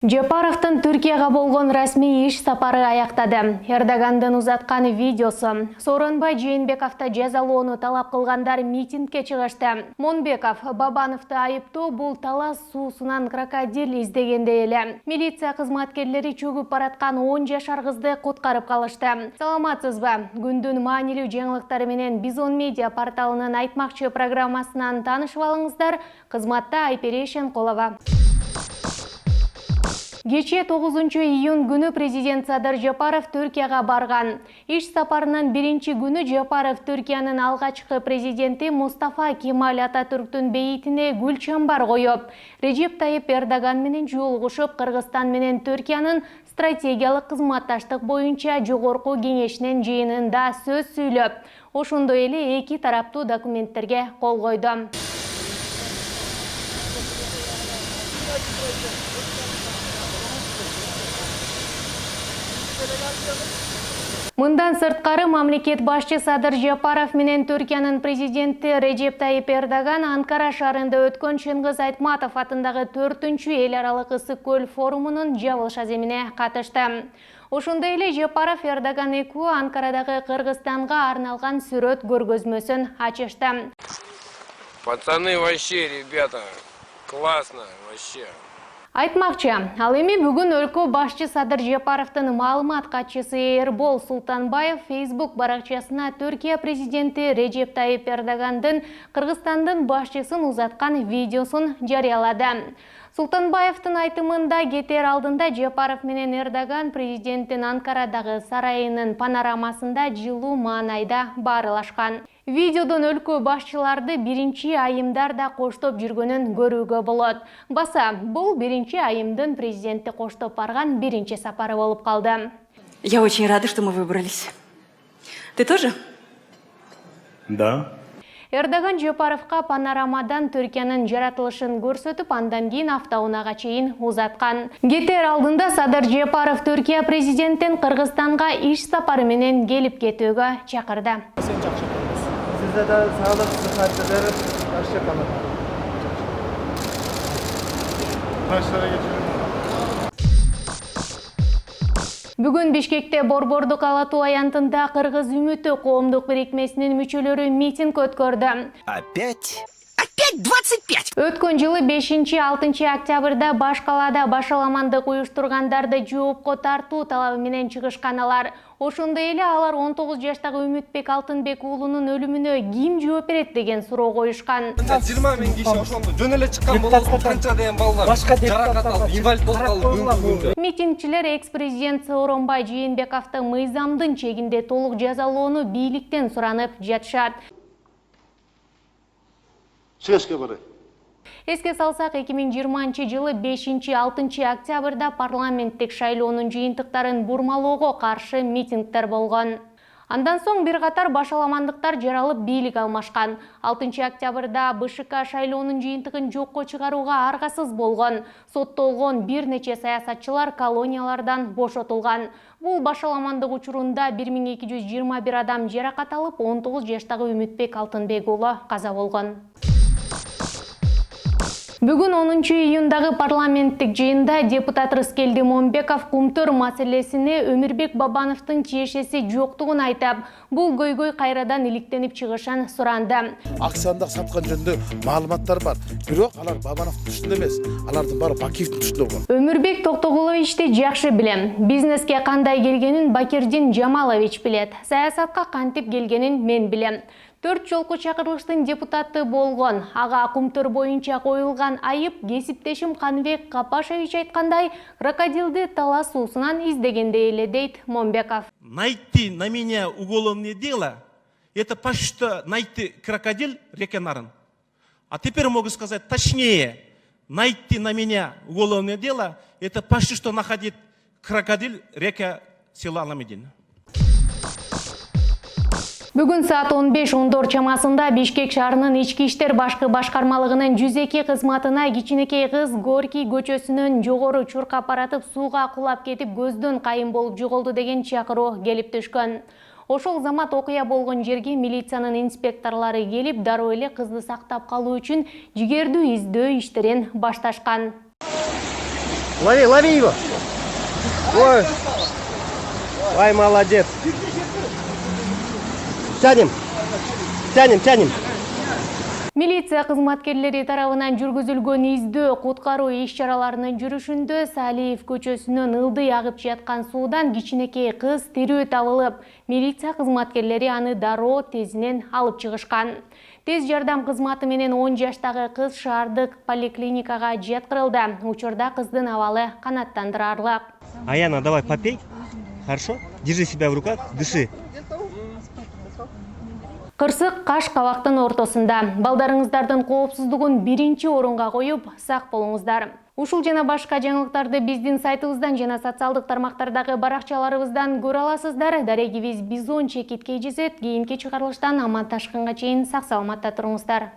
Жапаровдун Түркияга болгон расмий иш сапары аяктады. Эрдогандын узаткан видеосу. Сооронбай Жээнбековду жазалоону талап кылгандар митингге чыгышты. Монбеков Бабановду айыптоо бул талас суусунан крокодил издегендей эле. Милиция кызматкерлери чөгүп бараткан 10 жашар кызды куткарып калышты. Саламатсызбы? Күндүн маанилүү жаңылыктары менен Бизон медиа порталынын айтмакчы программасынан таанышып алыңыздар. Кызматта Айпери Шенкулова. Кече 9 июнь күнү президент Садыр Жапаров Түркияга барган. Иш сапарынын биринчи күнү Жапаров Түркиянын алгачкы президенти Мустафа Кемаль Ататүрктүн бейитине гүл чамбар коюп, Режеп Тайып Эрдоган менен жолугушуп, Кыргызстан менен Түркиянын стратегиялык кызматташтык боюнча жогорку кеңешинин жыйынында сөз сүйлөп, ошондой эле эки тараптуу документтерге кол койду. Мындан сырткары мамлекет башчы Садыр Жапаров менен Түркиянын президенти Режеп Тайып Эрдоган Анкара шаарында өткөн Чыңгыз Айтматов атындагы 4-чү эл аралык ысык көл форумунун жабылыш аземине катышты. Ошондой эле Жапаров Эрдоган экөө Анкарадагы Кыргызстанга арналган сүрөт көргөзмөсүн ачышты. Пацаны, вообще, ребята, классно, вообще. Айтмакчы, ал эми бүгүн өлкө башчы Садыр Жапаровдун маалымат катчысы Эрбол Султанбаев Facebook баракчасына Түркия президенти Режеп Тайып Эрдогандын Кыргызстандын башчысын узаткан видеосун жарыялады. Султанбаевдин айтымында кетер алдында Жапаров менен Эрдоган президенттин Анкарадагы сарайынын панорамасында жылуу маанайда баарылашкан. Видеодон өлкө башчыларды биринчи айымдар коштоп жүргөнүн көрүүгө болот. Баса, бул биринчи айымдын президентти коштоп барган биринчи сапары болуп калды. Я очень рада, что мы выбрались. Ты тоже? Да. Эрдоган Жапаровка панорамадан Түркиянын жаратылышын көрсөтүп, андан кийин автоунаага чейин узаткан. Кетер алдында Садыр Жапаров Түркия президенттин Кыргызстанга иш сапары менен келип кетүүгө чакырды. Sizde de sağlık, sıhhat ederim. Hoşça kalın. Taşlara geçelim. Бүгүн Бишкекте Борбордук ала туу аянтында Кыргыз Үмүтү коомдук бирикмесинин мүчөлөрү митинг өткөрдү. Опять 25! Өткөн жылы 5-6 октябрда баш калаада башаламандык уюштургандарды жоопко тартуу талабы менен чыгышкан алар. Ошондой эле алар 19 жаштагы Үмүтбек Алтынбек уулунун өлүмүнө ким жооп берет деген суроо коюшкан. 20 миң киши ошондо жөн эле чыккан болот, канча деген балдар жаракат алып, инвалид болуп калды бүгүнкү күндө. Митингчилер экс-президент Сооронбай Жээнбековду мыйзамдын чегинде толук жазалоону бийликтен суранып жатышат. Эске салсак, 2020 жылы 5-6 октябрда парламенттик шайлоонун жыйынтыктарын бурмалоого каршы митингдер болгон. Андан соң бир катар башаламандыктар жаралып бийлик алмашкан. 6 октябрда БШК шайлоонун жыйынтыгын жокко чыгарууга аргасыз болгон. Соттолгон бир нече саясатчылар колониялардан бошотулган. Бул башаламандык учурунда 1221 адам жаракат алып, 19 жаштагы Үмүтбек Алтынбек уулу каза болгон. Бүгүн 10 июндагы парламенттик жыйында депутат Рыскелди Момбеков Кумтөр маселесине Өмүрбек Бабановдун тиешеси жоктугун айтып, бул көйгөй кайрадан иликтенип чыгышын суранды. Аксандак саткан жөнүндө маалыматтар бар. Бирок алар Бабановдун түшүндө эмес, алардын баары Бакиевдин түшүндө болгон. Өмүрбек Токтогуловичти жакшы билем. Бизнеске кандай келгенин Бакирдин Жамалович билет. Саясатка кантип келгенин мен билем. 4 жолку чакырылыштын депутаты болгон. Ага Кумтөр боюнча коюлган айып кесиптешим Канбек Капашевич айткандай, крокодилди талас суусунан издегендей эле дейт Момбеков. Найти на меня уголовное дело, это почти что найти крокодил реке Нарын. А теперь могу сказать точнее, найти на меня уголовное дело, это почти что находить крокодил река села Аламедин. Бүгүн саат 15-14 чамасында Бишкек шаарынын ички иштер башкы башкармалыгынын 102 кызматына кичинекей кыз Горький көчөсүнөн жогору чуркап баратып сууга кулап кетип көздөн кайын болуп жоголду деген чакыруу келип түшкөн. Ошол замат окуя болгон жерге милициянын инспекторлору келип, дароо эле кызды сактап калуу үчүн жигердүү издөө иштерин башташкан. Лови его. Ой. Ай, молодец. Тянем. Милиция кызматкерлери тарабынан жүргүзүлгөн издөө куткаруу иш-чараларынын жүрүшүндө Салиев көчөсүнөн ылдый агып жаткан суудан кичинекей кыз тирүү табылып, милиция кызматкерлери аны дароо тезинен алып чыгышкан. Тез жардам кызматы менен 10 жаштагы кыз шаардык поликлиникага жеткирилди. Учурда кыздын абалы канааттандырарлык. Аяна, давай попей. Хорошо? Держи себя в руках, дыши. Кырсык Каш кабактын ортосунда. Балдарыңыздардын коопсуздугун биринчи орунга коюп, сак болуңуздар. Ушул жана башка жаңылыктарды биздин сайтыбыздан жана социалдык тармактардагы баракчаларыбыздан көрө аласыздар. Дарегибиз Бизон Чекит KGZ. Кийинки чыгарылыштан аман ташкынга чейин сак саламатта туруңуздар.